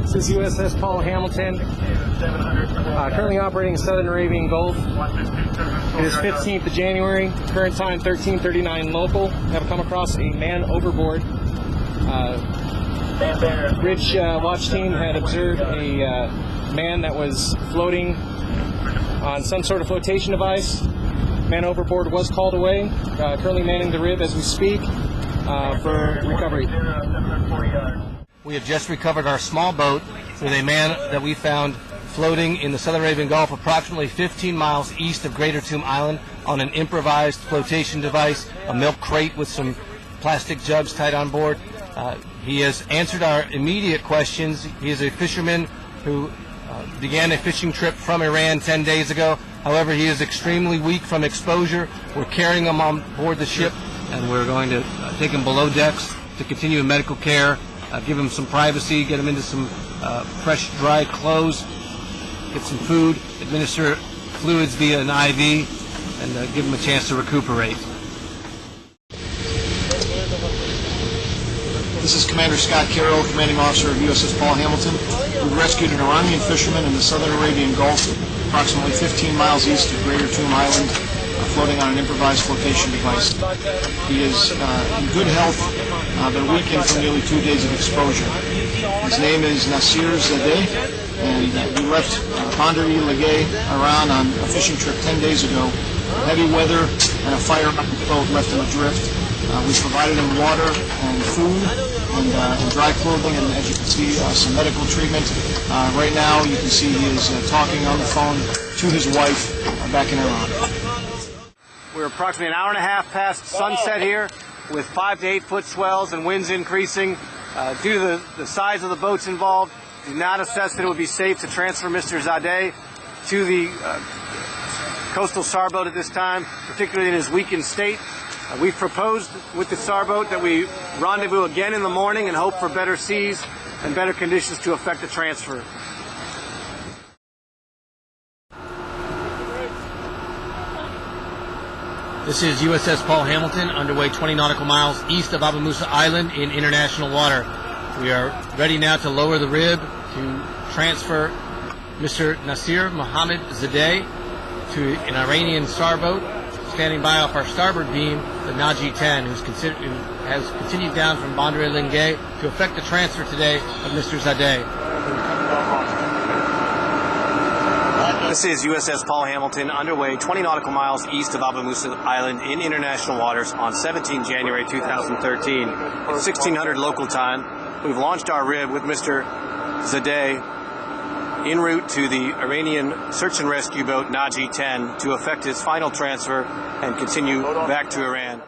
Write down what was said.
This is USS Paul Hamilton, currently operating in Southern Arabian Gulf. It is 15th of January, current time 13:39 local. Have come across a man overboard. Bridge watch team had observed a man that was floating on some sort of flotation device. Man overboard was called away. Currently manning the rib as we speak for recovery. We have just recovered our small boat with a man that we found floating in the Southern Arabian Gulf approximately 15 miles east of Greater Toom Island on an improvised flotation device, a milk crate with some plastic jugs tied on board. He has answered our immediate questions. He is a fisherman who began a fishing trip from Iran 10 days ago. However, he is extremely weak from exposure. We're carrying him on board the ship, and we're going to take him below decks to continue medical care, give him some privacy, get him into some fresh, dry clothes, get some food, administer fluids via an IV, and give him a chance to recuperate. This is Commander Scott Carroll, Commanding Officer of USS Paul Hamilton. We rescued an Iranian fisherman in the Southern Arabian Gulf, approximately 15 miles east of Greater Toom Island, floating on an improvised flotation device. He is in good health, but weakened from nearly 2 days of exposure. His name is Nasir Zadeh, and he left Bandar Lagay, Iran, on a fishing trip 10 days ago. Heavy weather and a fire on the boat left him adrift. We provided him water and food and dry clothing, and as you can see, some medical treatment. Right now, you can see he is talking on the phone to his wife back in Iran. We're approximately an hour and a half past sunset here, with 5 to 8 foot swells and winds increasing. Due to the size of the boats involved, do not assess that it would be safe to transfer Mr. Zadeh to the coastal SAR boat at this time, particularly in his weakened state. We've proposed with the SAR boat that we rendezvous again in the morning and hope for better seas and better conditions to effect the transfer. This is USS Paul Hamilton, underway 20 nautical miles east of Abu Musa Island in international water. We are ready now to lower the rib to transfer Mr. Nasir Mohammed Zadeh to an Iranian SAR boat standing by off our starboard beam, the Naji 10, who has continued down from Bandar Lagay to effect the transfer today of Mr. Zadeh. This is USS Paul Hamilton, underway 20 nautical miles east of Abu Musa Island in international waters on 17 January 2013. It's 1600 local time. We've launched our rib with Mr. Zadeh en route to the Iranian search and rescue boat Naji 10 to effect his final transfer and continue back to Iran.